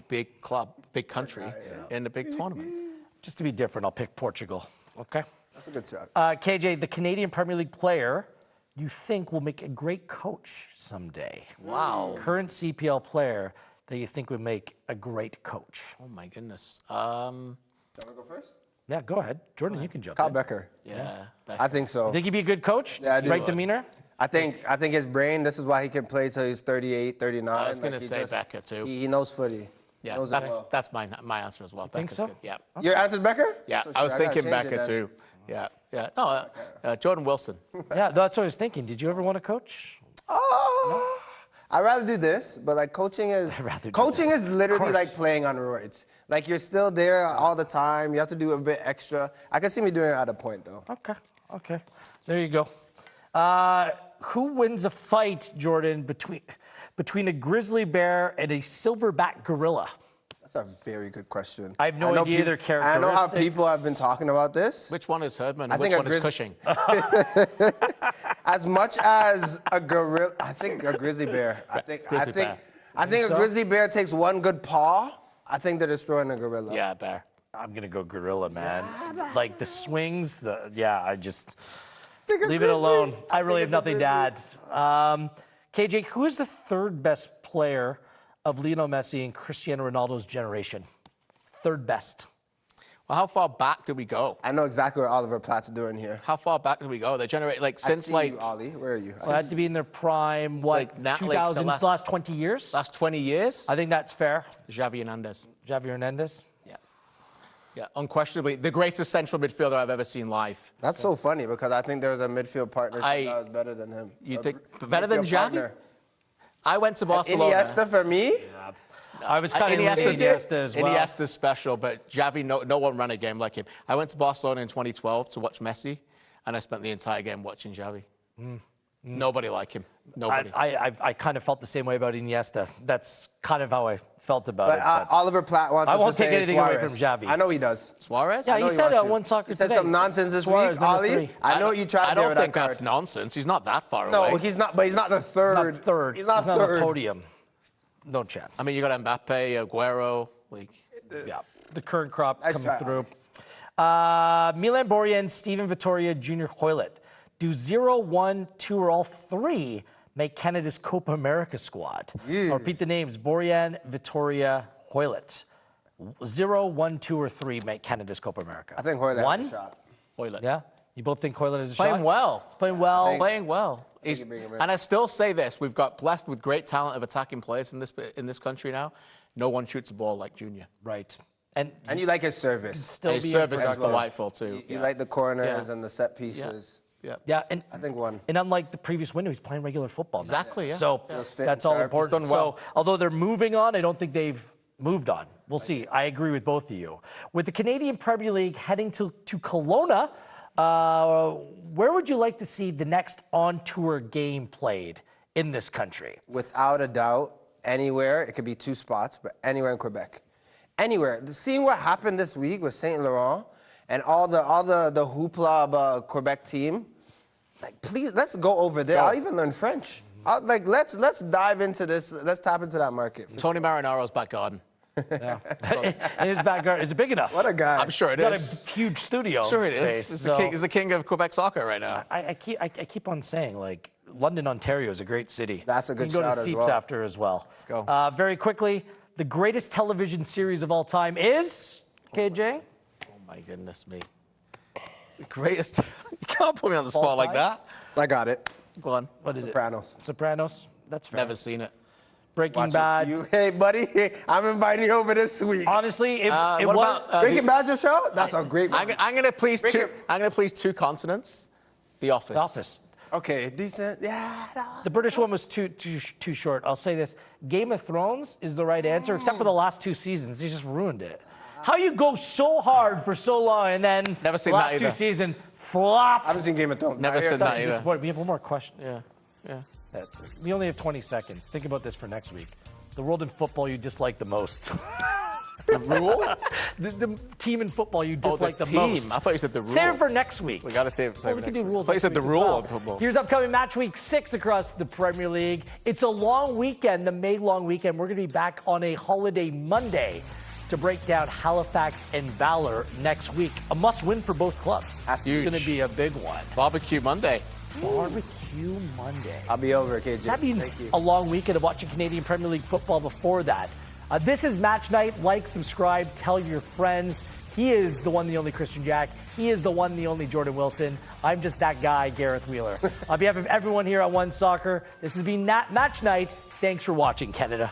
big club, big country in a big tournament. Just to be different, I'll pick Portugal. Okay. That's a good shot. KJ, the Canadian Premier League player you think will make a great coach someday. Wow. Current CPL player that you think would make a great coach. Oh, my goodness. Do you want to go first? Yeah, go ahead. Jordan, you can jump Kyle in. Becker. Yeah. I think so. You think he'd be a good coach? Yeah, I do. Right demeanor? I think his brain, this is why he can play till he's 38, 39. I was going to say Becker, too. He knows footy. Yeah, knows that's my answer as well. You think so? Good. Yeah. Okay. Your answer's Becker? Yeah, I was thinking Becker, too. Yeah. No, Jordan Wilson. Yeah, that's what I was thinking. Did you ever want to coach? Oh, no? I'd rather do this, but like coaching is literally like playing on roids. Like you're still there all the time. You have to do a bit extra. I can see me doing it at a point though. Okay. There you go. Who wins a fight, Jordan, between a grizzly bear and a silverback gorilla? That's a very good question. I have no idea their characteristics. I know how people have been talking about this. Which one is Herdman and which one is Cushing? As much as a gorilla, I think a grizzly bear. I think a grizzly bear takes one good paw. I think they're destroying a gorilla. Yeah, bear. I'm gonna go gorilla, man. Like the swings, I just leave it alone. I really have nothing to add. KJ, who is the 3rd best player of Lionel Messi and Cristiano Ronaldo's generation? 3rd best. Well, how far back do we go? I know exactly what Oliver Platt's doing here. How far back do we go? They generate since you, Ollie. Where are you? Well, it has to be in their prime. What? 2000? The last 20 years. Last 20 years. I think that's fair. Xavi Hernandez. Yeah, unquestionably the greatest central midfielder I've ever seen live. That's so funny because I think there was a midfield partnership that was better than him. You think better than Xavi? I went to Barcelona. Iniesta for me? Yeah. I was kind of Iniesta as well. Iniesta's special, but Xavi, no one ran a game like him. I went to Barcelona in 2012 to watch Messi, and I spent the entire game watching Xavi. Nobody like him. Nobody. I kind of felt the same way about Iniesta. That's kind of how I felt about it. But Oliver Platt wants us to say I won't take anything Suarez. away from Xavi. I know he does. Suarez? Yeah, he said on One Soccer Today. He said some nonsense this Suarez, week, Ollie. I know what you tried I there don't with think that that's nonsense. He's not that far away. No, he's not, but he's not the third. He's not on the podium. No chance. I mean, you got Mbappe, Aguero. Yeah, the current crop coming through. Milan Borjan, Steven Vittoria, Junior Hoylett. Do 0, 1, 2, or all 3 make Canada's Copa America squad? I'll repeat the names. Borjan, Vittoria, Hoylett. 0, 1, 2, or 3 make Canada's Copa America. I think Hoylett has a shot. Hoylett. Yeah? You both think Hoylett has a shot? Playing well. Playing well. And I still say this, we've got blessed with great talent of attacking players in this country now. No one shoots a ball like Junior. Right. And you like his service. Still his be service is impressive. delightful too. You like the corners and the set pieces. Yeah, and I think one. And unlike the previous window, he's playing regular football now. Exactly, yeah. So that's all important. So although they're moving on, I don't think they've moved on. We'll see. I agree with both of you. With the Canadian Premier League heading to Kelowna, where would you like to see the next on-tour game played in this country? Without a doubt, anywhere. It could be 2 spots, but anywhere in Quebec. Anywhere. Seeing what happened this week with St-Laurent and all the hoopla about a Quebec team, like, please, let's go over there. I'll even learn French. Let's dive into this. Let's tap into that market. Tony Marinaro's back garden. Yeah. In his back garden. Is it big enough? What a guy. I'm sure it He's is. got a huge studio Sure it space. is. He's the king of Quebec soccer right now. I keep on saying, like, London, Ontario is a great city. That's a good shout. You can go to as Seeps well. after as well. Let's go. Very quickly, the greatest television series of all time is KJ. Oh my goodness me. The greatest. You can't put me on the spot like that. I got it. Go on. What is Sopranos. it? Sopranos. That's fair. Never seen it. Breaking Bad. Hey, buddy, I'm inviting you over this week. Honestly, it what was about Breaking Bad's your show? That's a great one. I'm gonna please two continents. The Office. The Office. Okay, decent. Yeah. The British one was too short. I'll say this: Game of Thrones is the right answer, except for the last 2 seasons. They just ruined it. How you go so hard for so long and then Never seen last that either. 2 seasons flop? I haven't seen Game of Thrones. Never seen that either. Disappointed. We have one more question. Yeah. We only have 20 seconds. Think about this for next week. The world in football you dislike the most. The rule? the team in football you dislike the team. most. I thought you said the rule. Save it for next week. We got to save it for we next can do week. rules. I thought you said the next week as rule well. of football. Here's upcoming match week 6 across the Premier League. It's a long weekend, the May long weekend. We're going to be back on a holiday Monday to break down Halifax and Valor next week. A must-win for both clubs. That's It's huge. going to be a big one. Barbecue Monday. Barbecue Monday. I'll be over, KJ. That means Thank you. a long weekend of watching Canadian Premier League football before that. This is Match Night. Like, subscribe, tell your friends. He is the one, the only Christian Jack. He is the one, the only Jordan Wilson. I'm just that guy, Gareth Wheeler. On behalf of everyone here at One Soccer, this has been Match Night. Thanks for watching, Canada.